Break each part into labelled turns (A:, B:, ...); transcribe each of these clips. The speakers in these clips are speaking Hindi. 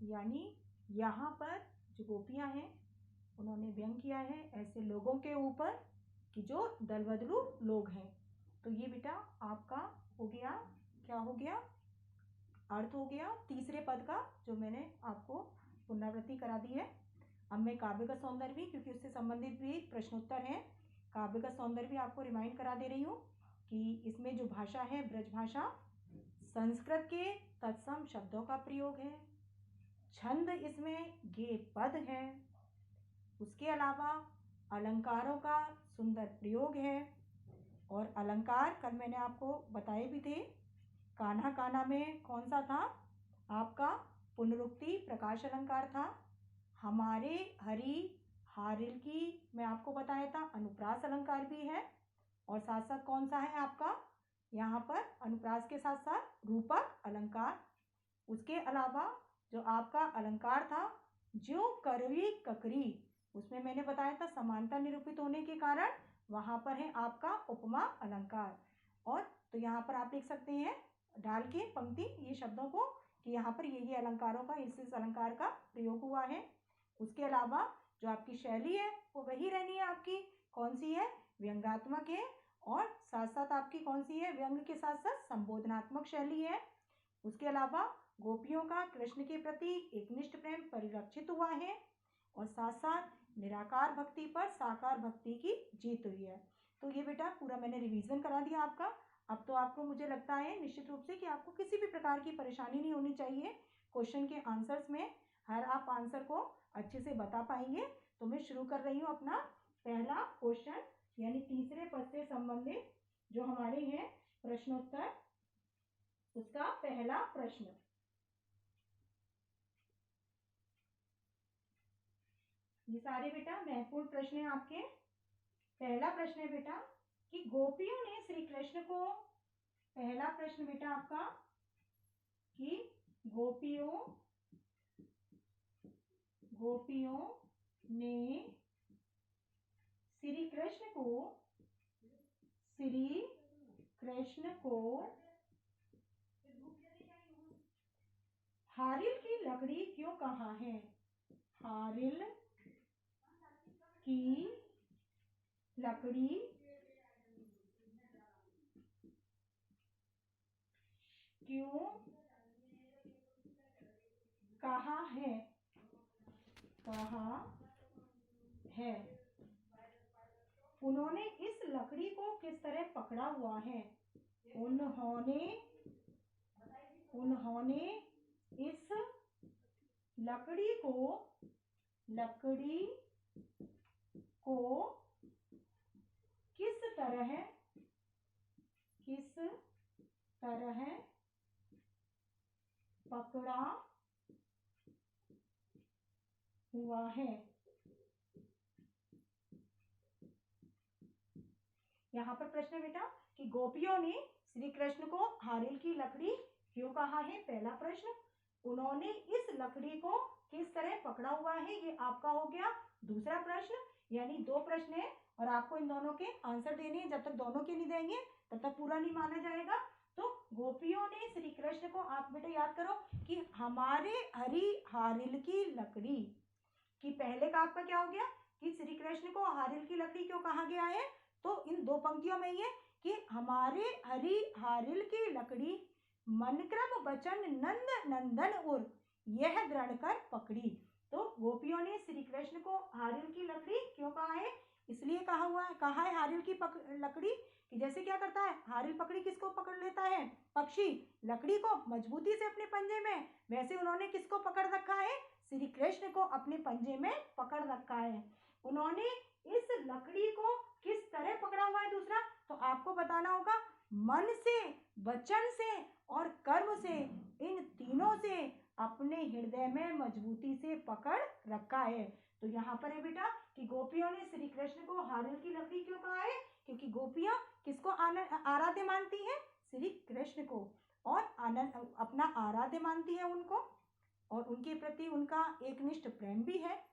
A: यानी यहाँ पर जो गोपियाँ हैं उन्होंने व्यंग किया है ऐसे लोगों के ऊपर कि जो दलबदलू लोग हैं। तो ये बेटा आपका हो गया, क्या हो गया, अर्थ हो गया तीसरे पद का, जो मैंने आपको पुनरावृत्ति करा दी है। अब मैं काव्य का सौंदर्य भी, क्योंकि उससे संबंधित भी प्रश्नोत्तर है, काव्य का सौंदर्य भी आपको रिमाइंड करा दे रही हूँ कि इसमें जो भाषा है ब्रज भाषा, संस्कृत के तत्सम शब्दों का प्रयोग है, छंद इसमें गे पद है, उसके अलावा अलंकारों का सुंदर प्रयोग है। और अलंकार कल मैंने आपको बताए भी थे, कान्हा कान्हा में कौन सा था आपका, पुनरुक्ति प्रकाश अलंकार था। हमारे हरि हारिल की मैं आपको बताया था अनुप्रास अलंकार भी है। और साथ साथ कौन सा है आपका यहाँ पर अनुप्रास के साथ साथ रूपक अलंकार। उसके अलावा जो आपका अलंकार था जो करवी ककरी, उसमें मैंने बताया था समानता निरूपित होने के कारण वहां पर है आपका उपमा अलंकार। और तो यहाँ पर आप लिख सकते हैं डाल के पंक्ति ये शब्दों को कि यहाँ पर ये अलंकारों का इस अलंकार का प्रयोग हुआ है। उसके अलावा जो आपकी शैली है वो वही रहनी है आपकी, कौन सी है, व्यंग्यात्मक है। और साथ साथ आपकी कौन सी है, व्यंग के साथ साथ संबोधनात्मक शैली है। उसके अलावा गोपियों का कृष्ण के प्रति एकनिष्ठ प्रेम परिलक्षित हुआ है और साथ साथ निराकार भक्ति पर साकार भक्ति की जीत हुई है। तो ये बेटा पूरा मैंने रिवीजन करा दिया आपका। अब तो आपको मुझे लगता है निश्चित रूप से कि आपको किसी भी प्रकार की परेशानी नहीं होनी चाहिए क्वेश्चन के आंसर्स में, हर आप आंसर को अच्छे से बता पाएंगे। तो मैं शुरू कर रही हूँ अपना पहला क्वेश्चन, यानी तीसरे पद से संबंधित जो हमारे हैं प्रश्नोत्तर, उसका पहला प्रश्न। ये सारे बेटा महत्वपूर्ण प्रश्न हैं आपके। पहला प्रश्न है बेटा कि गोपियों ने श्री कृष्ण को, पहला प्रश्न बेटा आपका कि गोपियों ने श्री कृष्ण को हारिल की लकड़ी क्यों कहा है, हारिल की लकड़ी क्यों कहा है, उन्होंने इस लकड़ी को किस तरह पकड़ा हुआ है, उन्होंने इस लकड़ी को किस तरह पकड़ा हुआ है। यहाँ पर प्रश्न है बेटा कि गोपियों ने श्री कृष्ण को हारिल की लकड़ी क्यों कहा है, पहला प्रश्न। उन्होंने इस लकड़ी को किस तरह पकड़ा हुआ है, ये आपका हो गया दूसरा प्रश्न। यानी दो प्रश्न है और आपको इन दोनों के आंसर देने हैं। जब तक दोनों के नहीं देंगे तब तक पूरा नहीं माना जाएगा। तो गोपियों ने श्री कृष्ण को, आप बेटा याद करो कि हमारे हरि हारिल की लकड़ी कि पहले का आपका क्या हो गया कि श्री कृष्ण को हारिल की लकड़ी क्यों कहा गया है, तो इन दो पंक्तियों में ये कि हमारे हरि हारिल की लकड़ी मनक्रम बचन नंद नंदन उर यह दृढ़ कर पकड़ी। तो गोपियों ने श्री कृष्ण को हारिल की लकड़ी क्यों कहा है, इसलिए कहा है हारिल की लकड़ी कि जैसे क्या करता है हारिल पकड़ी किसको पकड़ लेता है, पक्षी लकड़ी को मजबूती से अपने पंजे में, वैसे उन्होंने किसको पकड़ रखा है, श्री कृष्ण को अपने पंजे में पकड़ रखा है। उन्होंने इस लकड़ी को किस तरह पकड़ा हुआ है, दूसरा तो आपको बताना होगा मन से, वचन से और कर्म से, इन तीनों से अपने हृदय में मजबूती से पकड़ रखा है। तो यहाँ पर है बेटा कि गोपियों ने श्री कृष्ण को हारिल की लकड़ी क्यों कहा है, क्योंकि गोपियां किसको आराध्य मानती हैं, श्री कृष्ण को, और आनंद अपना आराध्य मानती है उनको और उनके प्रति उनका एकनिष्ठ प्रेम भी है।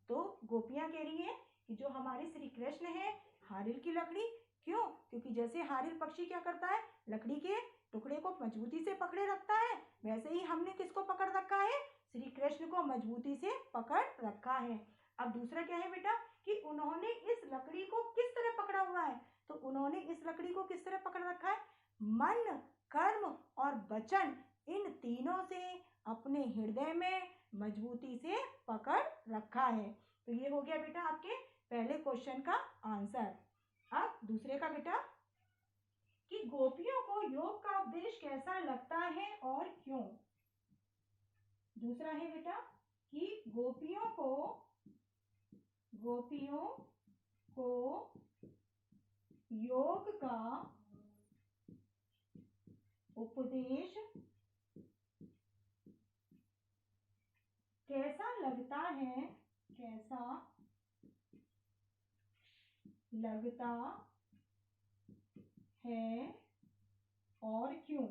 A: तो गोपियां कह रही हैं कि जो हमारे श्री कृष्ण है हारिल की लकड़ी क्यों, क्योंकि जैसे हारिल पक्षी क्या करता है लकड़ी के टुकड़े को मजबूती से पकड़े रखता है, वैसे ही हमने किसको पकड़ रखा है, श्री कृष्ण कृष्ण को मजबूती से पकड़ रखा है। अब दूसरा क्या है बेटा कि उन्होंने इस लकड़ी को किस तरह पकड़ा हुआ है, तो उन्होंने इस लकड़ी को किस तरह पकड़ रखा है, मन, कर्म और वचन, इन तीनों से अपने हृदय में मजबूती से पकड़ रखा है। तो ये हो गया बेटा आपके पहले क्वेश्चन का आंसर। अब दूसरे का बेटा कि गोपियों को योग का उपदेश कैसा लगता है और क्यों। दूसरा है बेटा कि गोपियों को योग का उपदेश कैसा लगता है और क्यों।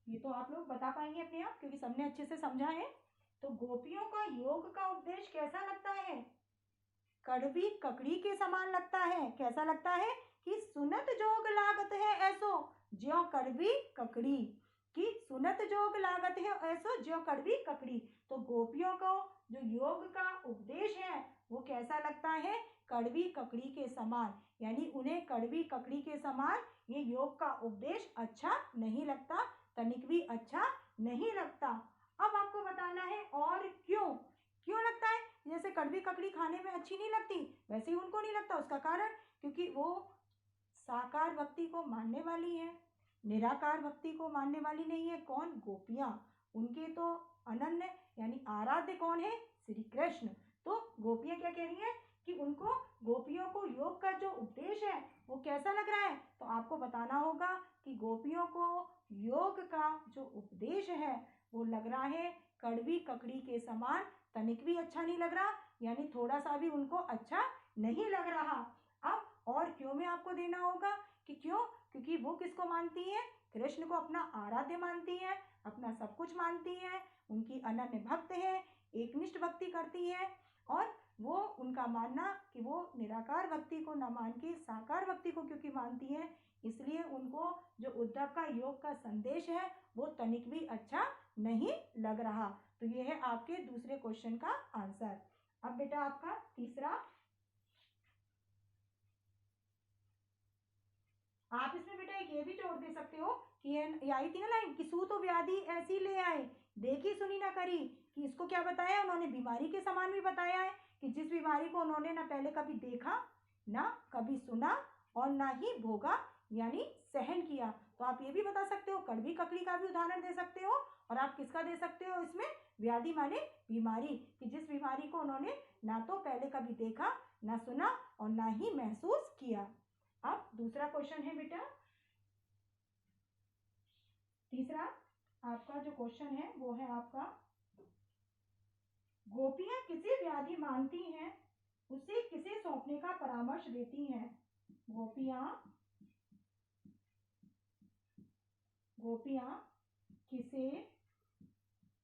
A: ये तो आप लोग बता पाएंगे अपने आप क्योंकि सबने अच्छे से समझा है। तो गोपियों का योग का उपदेश कैसा लगता है, कड़वी ककड़ी के समान लगता है। कैसा लगता है कि सुनत जोग लागत है ऐसो ज्यों कड़वी ककड़ी, कि सुनत जोग लागत है ऐसो ज्यों कड़वी ककड़ी। तो गोपियों को जो योग का उपदेश है वो कैसा लगता है, कड़वी ककड़ी के समान, यानी उन्हें कड़वी ककड़ी के समान ये योग का उपदेश अच्छा नहीं लगता, तनिक भी अच्छा नहीं लगता। अब आपको बताना है और क्यों लगता है। जैसे कड़वी ककड़ी खाने में अच्छी नहीं लगती वैसे ही उनको नहीं लगता, उसका कारण क्योंकि वो साकार भक्ति को मानने वाली है, निराकार भक्ति को मानने वाली नहीं है। कौन, गोपियां। उनके तो अनन्य यानी आराध्य कौन है, श्री कृष्ण। तो गोपियां क्या कह रही हैं कि उनको गोपियों को योग का जो उपदेश है वो कैसा लग रहा है। तो आपको बताना होगा कि गोपियों को योग का जो उपदेश है वो लग रहा है कड़वी ककड़ी के समान, तनिक भी अच्छा नहीं लग रहा, यानी थोड़ा सा भी उनको अच्छा नहीं लग रहा। अब और क्यों में आपको देना होगा कि क्यों, क्योंकि वो किसको मानती है, कृष्ण को अपना आराध्य मानती है, अपना सब कुछ मानती है, उनकी अनन्य भक्त है, एकनिष्ठ भक्ति करती है। और वो उनका मानना कि वो निराकार भक्ति को न मान के साकार भक्ति को क्योंकि मानती है, इसलिए उनको जो उद्धव का योग का संदेश है वो तनिक भी अच्छा नहीं लग रहा। तो ये है आपके दूसरे क्वेश्चन का आंसर। अब बेटा आपका तीसरा, आप इसमें बेटा एक ये भी जोड़ दे सकते हो कि ये आई थी ना लाइन कि सू तो व्याधि ऐसी ले आए देखी सुनी ना करी, कि इसको क्या बताया उन्होंने, बीमारी के समान भी बताया है कि जिस बीमारी को उन्होंने ना पहले कभी देखा, ना कभी सुना और ना ही भोगा यानी सहन किया। तो आप ये भी बता सकते हो, कड़वी ककड़ी का भी उदाहरण दे सकते हो और आप किसका दे सकते हो इसमें, व्याधि माने बीमारी, कि जिस बीमारी को उन्होंने ना तो पहले कभी देखा, ना सुना और ना ही महसूस किया। अब दूसरा क्वेश्चन है बेटा, तीसरा आपका जो क्वेश्चन है वो है आपका, गोपियां किसे व्याधि मानती हैं उसे किसे सौंपने का परामर्श देती हैं। गोपियां किसे व्याधि मानती हैं उसे किसे सौंपने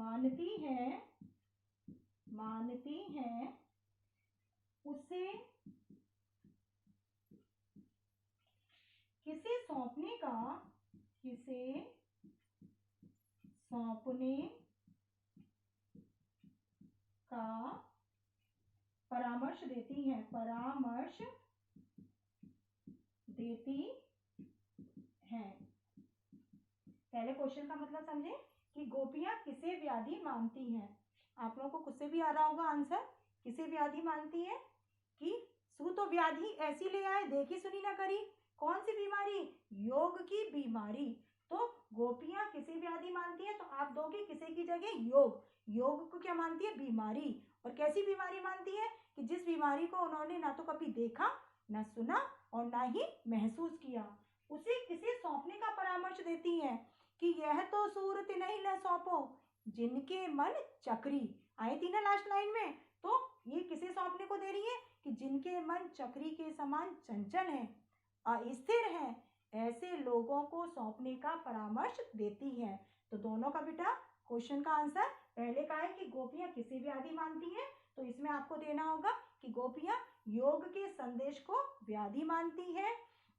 A: का परामर्श देती हैं, पहले क्वेश्चन का मतलब समझे कि गोपियां किसे व्याधि मानती हैं। आप लोगों को खुद से भी आ रहा होगा आंसर, किसे व्याधि मानती है कि सू तो व्याधि ऐसी ले आए देखी सुनी ना करी, कौन सी बीमारी, योग की बीमारी। तो गोपियां किसे व्याधि मानती है, तो आप दोगे किसे की जगह योग को क्या मानती है, बीमारी। और कैसी बीमारी मानती है कि जिस बीमारी को उन्होंने ना तो कभी देखा, ना सुना और ना ही महसूस किया, उसे किसे सौंपने का परामर्श देती है कि यह तो सूरत नहीं न सौंपो जिनके मन चक्री, आई थी ना लास्ट लाइन में। तो ये किसे सौंपने को दे रही है कि जिनके मन चक्री के समान चंचल है, अस्थिर है, ऐसे लोगों को सौंपने का परामर्श देती है। तो दोनों का बेटा क्वेश्चन का आंसर, पहले का है कि गोपियां किसे व्याधि मानती हैं, तो इसमें आपको देना होगा कि गोपियां योग के संदेश को व्याधि मानती हैं,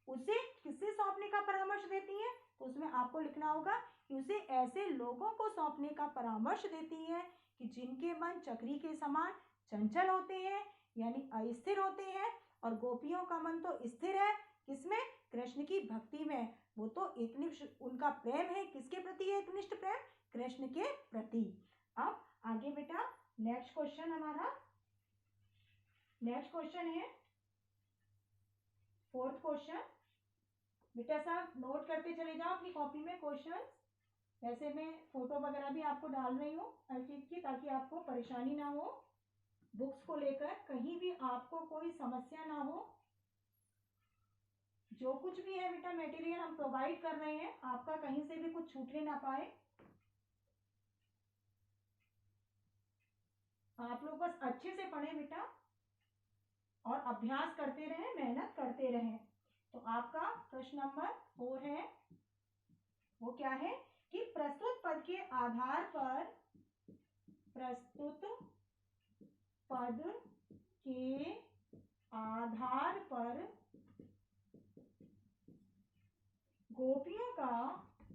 A: उसे किससे सौंपने का परामर्श देती हैं, तो उसमें आपको लिखना होगा कि उसे ऐसे लोगों को सौंपने का परामर्श देती हैं कि जिनके मन चक्री के समान चंचल होते हैं, यानी अस्थिर होते हैं। और गोपियों का मन तो स्थिर है, किसमें? कृष्ण की भक्ति में। वो तो एकनिष्ठ उनका प्रेम है, किसके प्रति है एकनिष्ठ प्रेम? कृष्ण के प्रति। अब आगे बेटा नेक्स्ट क्वेश्चन हमारा, नेक्स्ट क्वेश्चन है 4th क्वेश्चन। बेटा साहब नोट करते चले जाओ अपनी कॉपी में क्वेश्चन। वैसे मैं फोटो वगैरह भी आपको डाल रही हूँ हर चीज की, ताकि आपको परेशानी ना हो, बुक्स को लेकर कहीं भी आपको कोई समस्या ना हो। जो कुछ भी है बेटा मटेरियल हम प्रोवाइड कर रहे हैं, आपका कहीं से भी कुछ छूटने ना पाए। आप लोग बस अच्छे से पढ़ें बेटा और अभ्यास करते रहें, मेहनत करते रहें। तो आपका प्रश्न नंबर 4 है, वो क्या है कि प्रस्तुत पद के आधार पर, प्रस्तुत पद के आधार पर गोपियों का योग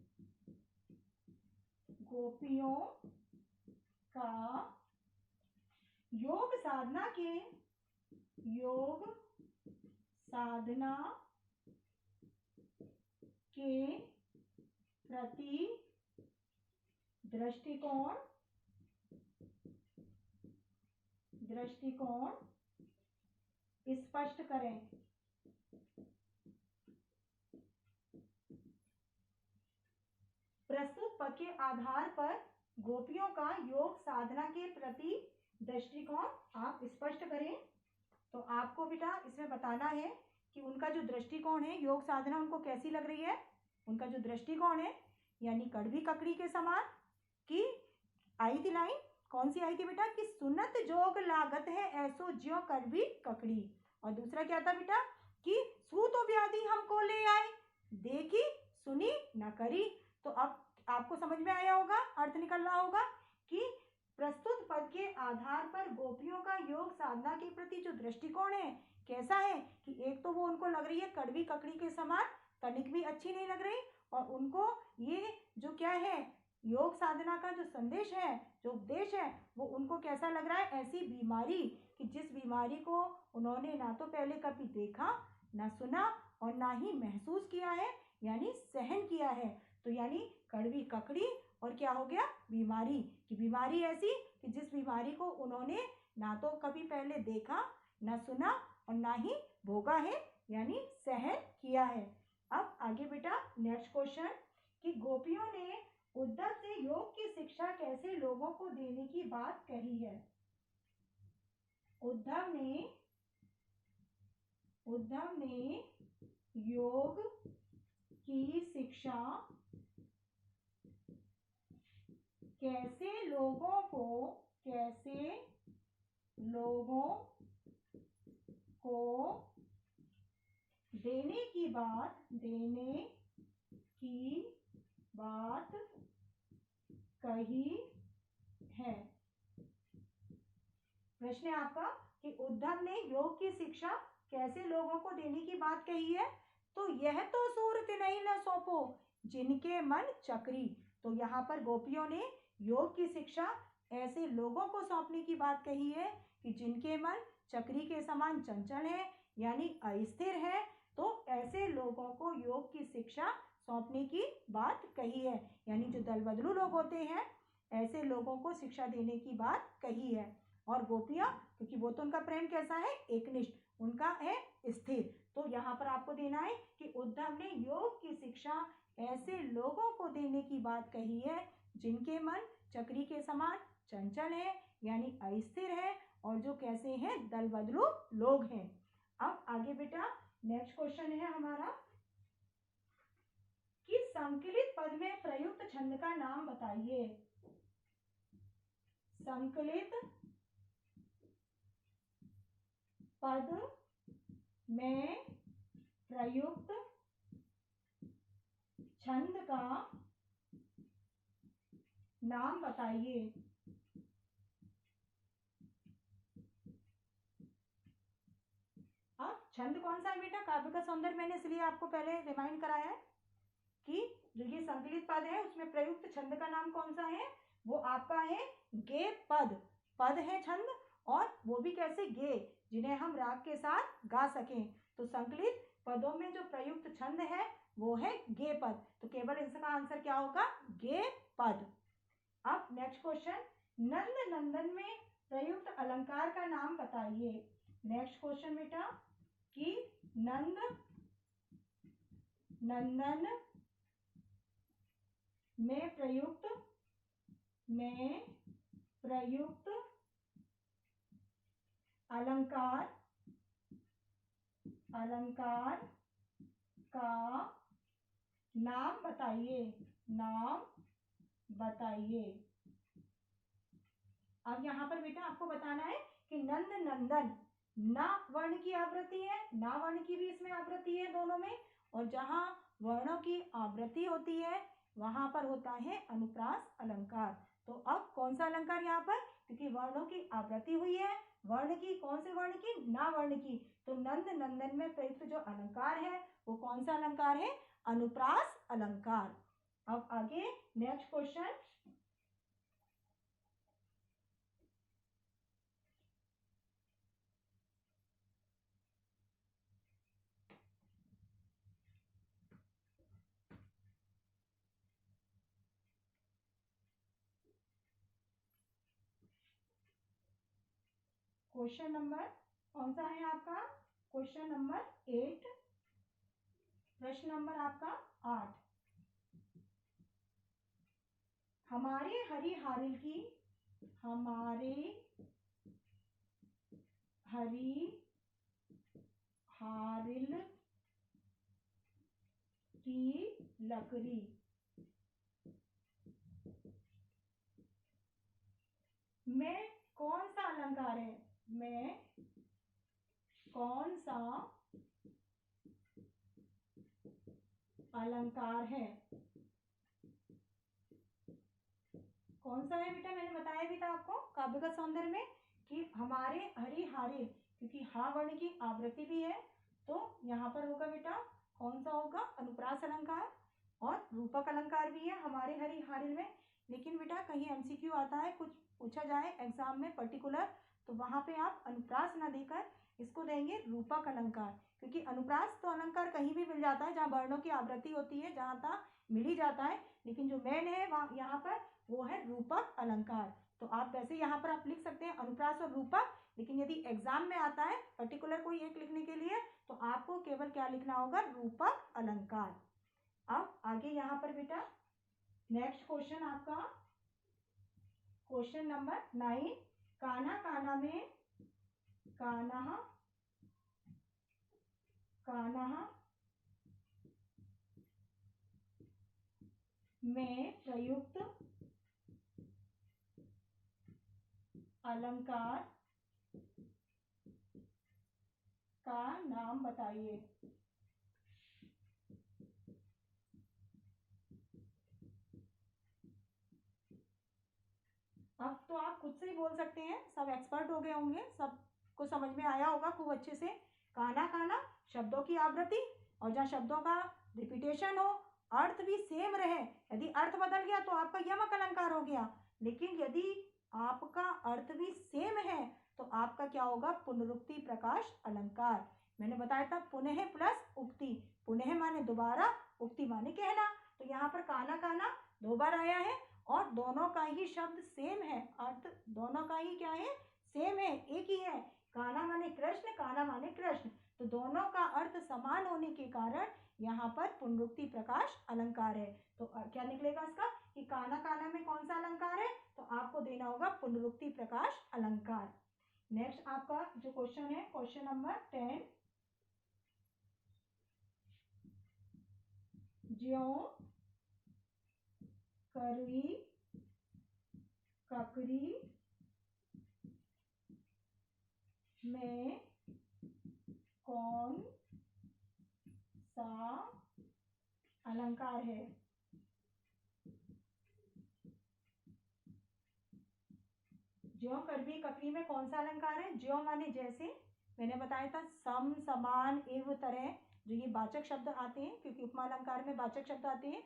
A: साधना के प्रति दृष्टिकोण स्पष्ट करें। प्रस्तुत पद के आधार पर गोपियों का योग साधना के प्रति दृष्टिकोण आप स्पष्ट करें। तो आपको बेटा इसमें बताना है कि उनका जो दृष्टिकोण है, योग साधना उनको कैसी लग रही है। उनका जो दृष्टिकोण है यानी कड़वी ककड़ी के समान, की आई थी लाइन, कौन सी आई थी बेटा, कि सुनत जोग लागत है ऐसो ज्यों कड़वी ककड़ी। और दूसरा क्या था बेटा कि सू तो व्याधि हमको ले आए, देखी सुनी न करी। तो अब आपको समझ में आया होगा, अर्थ निकल रहा होगा कि प्रस्तुत पद के आधार पर गोपियों का योग साधना के प्रति जो दृष्टिकोण है कैसा है कि एक तो वो उनको लग रही है कड़वी ककड़ी के समान, तनिक भी अच्छी नहीं लग रही। और उनको ये जो क्या है योग साधना का जो संदेश है, जो उपदेश है, वो उनको कैसा लग रहा है, ऐसी बीमारी कि जिस बीमारी को उन्होंने ना तो पहले कभी देखा, ना सुना और ना ही महसूस किया है, यानी सहन किया है। तो यानी कड़वी ककड़ी और क्या हो गया बीमारी, कि बीमारी ऐसी कि जिस बीमारी को उन्होंने ना तो कभी पहले देखा, ना सुना और ना ही भोगा है, यानी सहन किया है। अब आगे बेटा नेक्स्ट क्वेश्चन कि गोपियों ने उद्धव से योग की शिक्षा कैसे लोगों को देने की बात कही है। उद्धव ने योग की शिक्षा कैसे लोगों को देने की बात कही है। प्रश्न है आपका कि उद्धव ने योग की शिक्षा कैसे लोगों को देने की बात कही है। तो यह तो सूरत नहीं न सौंपो जिनके मन चक्री। तो यहाँ पर गोपियों ने योग की शिक्षा ऐसे लोगों को सौंपने की बात कही है कि जिनके मन चक्री के समान चंचल है, यानी अस्थिर है। तो ऐसे लोगों को योग की शिक्षा सौंपने की बात कही है, यानी जो दलबदलू लोग होते हैं ऐसे लोगों को शिक्षा देने की बात कही है। और गोपियां, क्योंकि वो तो उनका प्रेम कैसा है एकनिष्ठ, उनका है स्थिर। तो यहाँ पर आपको देना है कि उद्धव ने योग की शिक्षा ऐसे लोगों को देने की बात कही है जिनके मन चक्री के समान चंचल है, यानी अस्थिर है, और जो कैसे हैं दलबदलू लोग हैं। अब आगे बेटा नेक्स्ट क्वेश्चन है हमारा कि संकलित पद में प्रयुक्त छंद का नाम बताइए। संकलित पद में प्रयुक्त छंद का नाम बताइए। छंद कौन सा है बेटा? काव्य का सौंदर्य मैंने इसलिए आपको पहले रिमाइंड कराया है कि जो ये संकलित पद है उसमें प्रयुक्त छंद का नाम कौन सा है? वो आपका है गे पद। पद है छंद, और वो भी कैसे? गे, जिन्हें हम राग के साथ गा सकें। तो संकलित पदों में जो प्रयुक्त छंद है वो है गे पद। तो केवल इसका आंसर क्या होगा? गे पद। अब नेक्स्ट क्वेश्चन, नंद नंदन में प्रयुक्त अलंकार का नाम बताइए। नेक्स्ट क्वेश्चन बेटा कि नंद नंदन में प्रयुक्त अलंकार का नाम बताइए। अब यहाँ पर बेटा आपको बताना है कि नंद नंदन ना वर्ण की आवृत्ति है, ना वर्ण की भी इसमें आवृत्ति है दोनों में, और जहां वर्णों की आवृत्ति होती है वहां पर होता है अनुप्रास अलंकार। तो अब कौन सा अलंकार यहाँ पर? क्योंकि वर्णों की आवृत्ति हुई है, वर्ण की, कौन से वर्ण की? ना वर्ण की। तो नंद नंदन में प्रयुक्त जो अलंकार है वो कौन सा अलंकार है? अनुप्रास अलंकार। अब आगे नेक्स्ट क्वेश्चन, क्वेश्चन नंबर कौन सा है आपका? क्वेश्चन नंबर 8, प्रश्न नंबर आपका 8। हमारे हरी हारिल की लकड़ी में कौन सा अलंकार है? में कौन सा अलंकार है? कौन सा है बेटा? मैंने बताया भी था आपको काव्य का सौंदर्य में कि हमारे हरी हारिल, क्योंकि हा वर्ण की आवृत्ति भी है, तो यहाँ पर होगा बेटा कौन सा होगा? अनुप्रास अलंकार। और रूपक अलंकार भी है हमारे हरी हारिल में। लेकिन बेटा कहीं एमसीक्यू आता है, कुछ पूछा जाए एग्जाम में पर्टिकुलर, तो वहां पे आप अनुप्रास ना देकर इसको देंगे रूपक अलंकार, क्योंकि अनुप्रास तो अलंकार कहीं भी मिल जाता है जहाँ वर्णों की आवृत्ति होती है, जहाँ तक मिल ही जाता है। लेकिन जो मेन है वहाँ यहाँ पर वो है रूपक अलंकार। तो आप वैसे यहाँ पर आप लिख सकते हैं अनुप्रास और रूपक, लेकिन यदि एग्जाम में आता है पर्टिकुलर कोई एक लिखने के लिए तो आपको केवल क्या लिखना होगा? रूपक अलंकार। अब आगे यहाँ पर बेटा नेक्स्ट क्वेश्चन आपका क्वेश्चन नंबर 9, कान्हा कान्हा में प्रयुक्त अलंकार का नाम बताइए। अब तो आप खुद से ही बोल सकते हैं, सब एक्सपर्ट हो गए होंगे, सबको समझ में आया होगा खूब अच्छे से। काना काना शब्दों की आवृत्ति, और जहाँ शब्दों का रिपीटेशन हो, अर्थ भी सेम रहे। यदि अर्थ बदल गया तो आपका यमक अलंकार हो गया, लेकिन यदि आपका अर्थ भी सेम है तो आपका क्या होगा? पुनरुक्ति प्रकाश अलंकार। मैंने बताया था पुनः प्लस उक्ति, पुनः माने दोबारा, उक्ति माने कहना। तो यहाँ पर काना काना 2 बार आया है और दोनों का ही शब्द सेम है, अर्थ दोनों का ही क्या है? सेम है, एक ही है। काना माने कृष्ण, काना माने कृष्ण, तो दोनों का अर्थ समान होने के कारण यहाँ पर पुनरुक्ति प्रकाश अलंकार है। तो क्या निकलेगा इसका कि काना काना में कौन सा अलंकार है? तो आपको देना होगा पुनरुक्ति प्रकाश अलंकार। नेक्स्ट आपका जो क्वेश्चन है क्वेश्चन नंबर 10, ज्यों करवी ककरी में कौन सा अलंकार है? ज्यों करवी ककरी में कौन सा अलंकार है? ज्यों माने जैसे, मैंने बताया था सम, समान, एवं, तरह, जो ये वाचक शब्द आते हैं, क्योंकि उपमा अलंकार में वाचक शब्द आते हैं।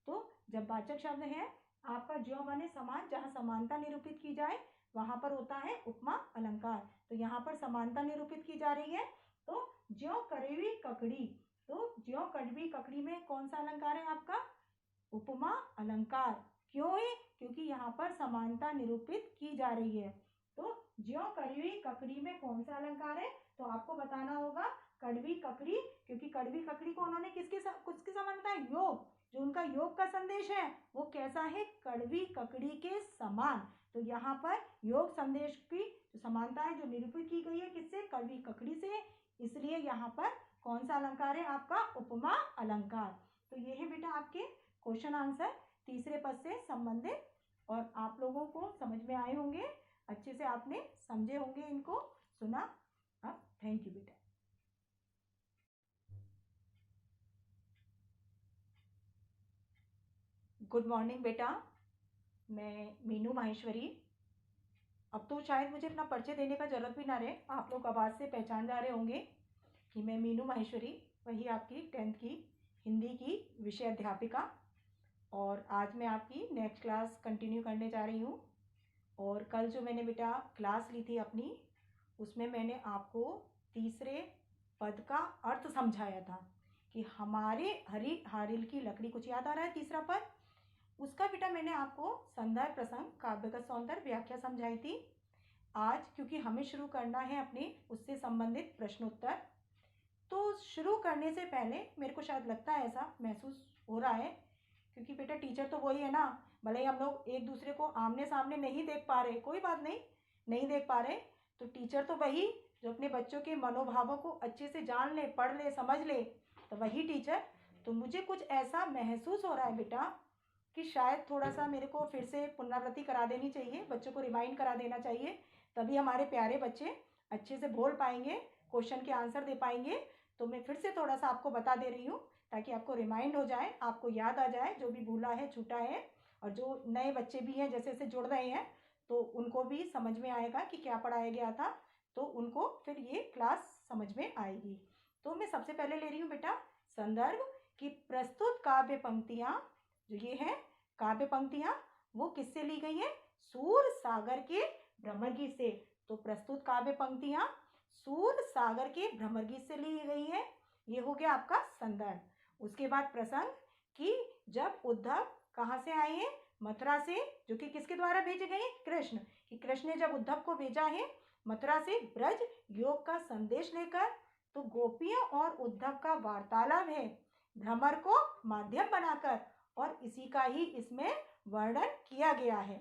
A: तो जब वाचक शब्द है आपका ज्यों माने समान, जहाँ समानता निरूपित की जाए वहां पर होता है उपमा अलंकार। तो यहाँ पर समानता निरूपित की जा रही है, तो ज्यों कड़वी ककड़ी, तो ज्यों कड़वी ककड़ी में कौन सा अलंकार है आपका? उपमा अलंकार। क्यों है? क्योंकि यहाँ पर समानता निरूपित की जा रही है। तो ज्यों कड़वी ककड़ी में कौन सा अलंकार है? तो आपको बताना होगा कड़वी ककड़ी, क्योंकि कड़वी ककड़ी को उन्होंने किसकी समानता है? योग। जो उनका योग का संदेश है वो कैसा है? कड़वी ककड़ी के समान। तो यहाँ पर योग संदेश की जो समानता है जो निरूपित की गई है किससे? कड़वी ककड़ी से। इसलिए यहाँ पर कौन सा अलंकार है आपका? उपमा अलंकार। तो ये है बेटा आपके क्वेश्चन आंसर तीसरे पद से संबंधित, और आप लोगों को समझ में आए होंगे, अच्छे से आपने समझे होंगे, इनको सुना। अब थैंक यू बेटा। गुड मॉर्निंग बेटा, मैं मीनू माहेश्वरी। अब तो शायद मुझे अपना परिचय देने का जरूरत भी ना रहे, आप लोग आवाज़ से पहचान जा रहे होंगे कि मैं मीनू माहेश्वरी, वही आपकी 10th की हिंदी की विषय अध्यापिका। और आज मैं आपकी नेक्स्ट क्लास कंटिन्यू करने जा रही हूँ। और कल जो मैंने बेटा क्लास ली थी अपनी, उसमें मैंने आपको तीसरे पद का अर्थ समझाया था कि हमारे हरी हारिल की लकड़ी, कुछ याद आ रहा है तीसरा पद? उसका बेटा मैंने आपको संदर्भ, प्रसंग, काव्यगत सौंदर्य, व्याख्या समझाई थी। आज क्योंकि हमें शुरू करना है अपने उससे संबंधित प्रश्नोत्तर, तो शुरू करने से पहले मेरे को शायद लगता है, ऐसा महसूस हो रहा है, क्योंकि बेटा टीचर तो वही है ना, भले ही हम लोग एक दूसरे को आमने सामने नहीं देख पा रहे, कोई बात नहीं, नहीं देख पा रहे, तो टीचर तो वही जो अपने बच्चों के मनोभावों को अच्छे से जान ले, पढ़ ले, समझ ले, तो वही टीचर। तो मुझे कुछ ऐसा महसूस हो रहा है बेटा कि शायद थोड़ा सा मेरे को फिर से पुनरावृत्ति करा देनी चाहिए, बच्चों को रिमाइंड करा देना चाहिए, तभी हमारे प्यारे बच्चे अच्छे से बोल पाएंगे, क्वेश्चन के आंसर दे पाएंगे। तो मैं फिर से थोड़ा सा आपको बता दे रही हूँ ताकि आपको रिमाइंड हो जाए, आपको याद आ जाए जो भी भूला है, छूटा है। और जो नए बच्चे भी हैं जैसे जैसे जुड़ रहे हैं, तो उनको भी समझ में आएगा कि क्या पढ़ाया गया था, तो उनको फिर ये क्लास समझ में आएगी। तो मैं सबसे पहले ले रही हूँ बेटा संदर्भ की प्रस्तुत काव्य पंक्तियाँ, जो ये है काव्य पंक्तियाँ, वो किससे ली गई है? सूर सागर के भ्रमर गीत से। तो प्रस्तुत काव्य पंक्तियाँ सूर सागर के भ्रमर गीत से ली गई है, ये हो गया आपका संदर्भ। उसके बाद प्रसंग कि जब उद्धव कहाँ से आए हैं? मथुरा से, जो कि किसके द्वारा भेजे गए? कृष्ण। कि कृष्ण ने जब उद्धव को भेजा है मथुरा से ब्रज योग का संदेश लेकर, तो गोपियों और उद्धव का वार्तालाप है भ्रमर को माध्यम बनाकर, और इसी का ही इसमें वर्णन किया गया है।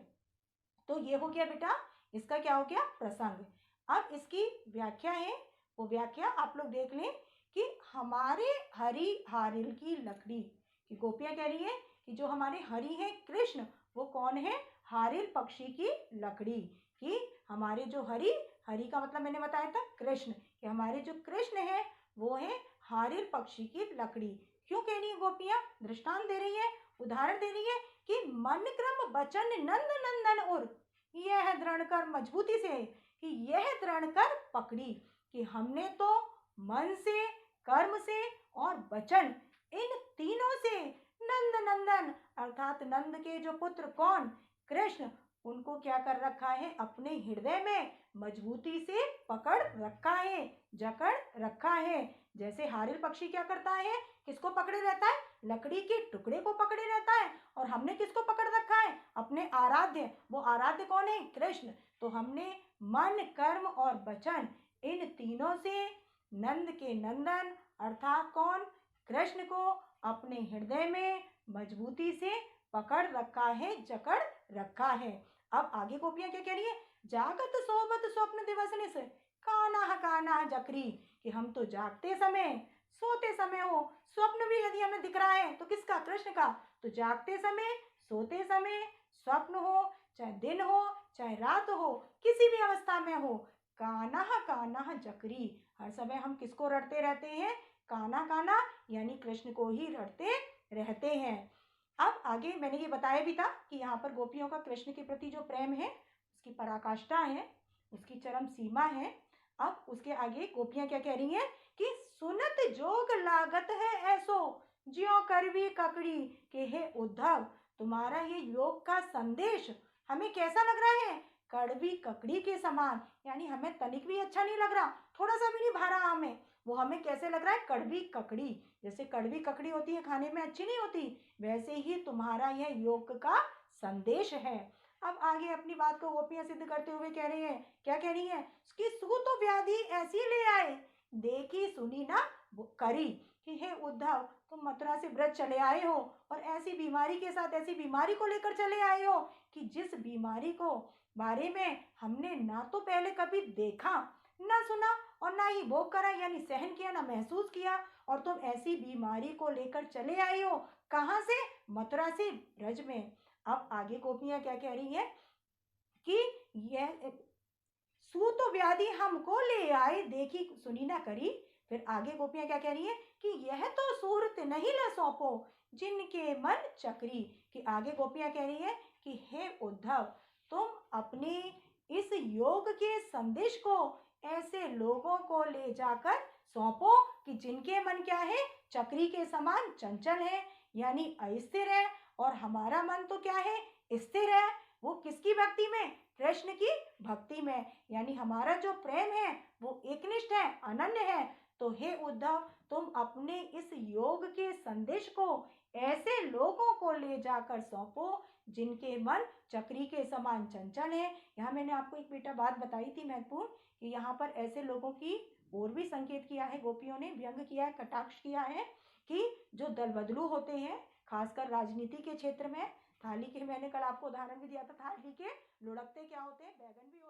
A: तो ये हो गया बेटा, इसका क्या हो गया? प्रसंग। अब इसकी व्याख्या है, वो व्याख्या आप लोग देख लें कि हमारे हरि हारिल की लकड़ी, कि गोपियां कह रही है कि जो हमारे हरि है कृष्ण, वो कौन है? हारिल पक्षी की लकड़ी। कि हमारे जो हरि, हरि का मतलब मैंने बताया था कृष्ण, कि हमारे जो कृष्ण है वो है हारिल पक्षी की लकड़ी। क्यों कह रही है गोपियां? दृष्टांत दे रही है, उदाहरण दे रही है कि मन क्रम वचन नंद नंदन उर, यह दृढ़ कर मजबूती से, कि यह दृढ़ कर पकड़ी, कि हमने तो मन से, कर्म से और वचन, इन तीनों से नंद नंदन अर्थात नंद के जो पुत्र कौन? कृष्ण, उनको क्या कर रखा है? अपने हृदय में मजबूती से पकड़ रखा है, जकड़ रखा है। जैसे हारिल पक्षी क्या करता है? किसको पकड़े रहता है? लकड़ी के टुकड़े को पकड़े रहता है। और हमने किसको पकड़ रखा है? अपने आराध्य। वो आराध्य कौन है? कृष्ण। तो हमने मन, कर्म और वचन, इन तीनों से नंद के नंदन अर्थात कौन? कृष्ण को अपने हृदय में मजबूती से पकड़ रखा है, जकड़ रखा है। अब आगे गोपियां क्या कह रही है? जागत सोबत स्वप्न दिवस निस, कान्हा कान्हा जकरी, कि हम तो जागते समय, सोते समय हो, स्वप्न भी यदि हमें दिख रहा है तो किसका? कृष्ण का। तो जागते समय, सोते समय, स्वप्न हो, चाहे दिन हो, चाहे रात हो, किसी भी अवस्था में हो, कान्हा कान्हा जकरी, हर समय हम किसको रटते रहते हैं? कान्हा कान्हा, यानी कृष्ण को ही रटते रहते हैं। अब आगे मैंने ये बताया भी था कि यहाँ पर गोपियों का कृष्ण के प्रति जो प्रेम है, उसकी पराकाष्ठा है, उसकी चरम सीमा है। अब उसके आगे गोपियां क्या कह रही हैं कि सुनत जोग लागत है ऐसो ज्यों करवी ककड़ी के हे उद्धव, तुम्हारा ये योग का संदेश हमें कैसा लग रहा है? कड़वी ककड़ी के समान, यानी हमें तनिक भी अच्छा नहीं लग रहा, थोड़ा सा भी नहीं भा रहा हमें। वो हमें कैसे लग रहा है? कड़वी ककड़ी। जैसे कड़वी ककड़ी होती है, खाने में अच्छी नहीं होती, वैसे ही तुम्हारा यह योग का संदेश है। अब आगे अपनी बात को गोपियां सिद्ध करते हुए कह रही हैं, क्या कह रही हैं कि सूत व्याधि ऐसी ले आए, देखी सुनी ना करी कि हे उद्धव, तुम मथुरा से ब्रज चले आए हो और ऐसी बीमारी के साथ, ऐसी बीमारी को लेकर चले आए हो कि जिस बीमारी को बारे में हमने ना तो पहले कभी देखा, ना सुना और ना ही भोग करा, यानी सहन किया, ना महसूस किया, और तुम ऐसी बीमारी को लेकर चले आए हो कहां से? मथुरा से ब्रज में। अब आगे गोपियां क्या कह रही है कि यह सूत व्याधि हमको ले आए, देखी सुनी ना करी। फिर आगे गोपियां क्या कह रही है कि यह तो सूरत नहीं ले सौंपो जिनके मन चक्री। कि आगे गोपियां कह रही है कि हे उद्धव, तुम अपने इस योग के संदेश को ऐसे लोगों को ले जाकर सौंपो कि जिनके मन क्या है? चक्री के समान चंचल है, यानी अस्थिर है। और हमारा मन तो क्या है? स्थिर है। वो किसकी भक्ति में? कृष्ण की भक्ति में। यानी हमारा जो प्रेम है वो एकनिष्ठ है, अनन्य है। तो हे उद्धव, तुम अपने इस योग के संदेश को ऐसे लोगों को ले जाकर सौंपो जिनके मन चक्री के समान चंचल है। यहाँ मैंने आपको एक बेटा बात बताई थी महत्वपूर्ण, कि यहाँ पर ऐसे लोगों की और भी संकेत किया है, गोपियों ने व्यंग किया है, कटाक्ष किया है, कि जो दलबदलू होते हैं, खासकर राजनीति के क्षेत्र में। थाली के मैंने कल आपको उदाहरण भी दिया था, थाली के लुढ़कते क्या होते हैं? बैगन भी होते हैं।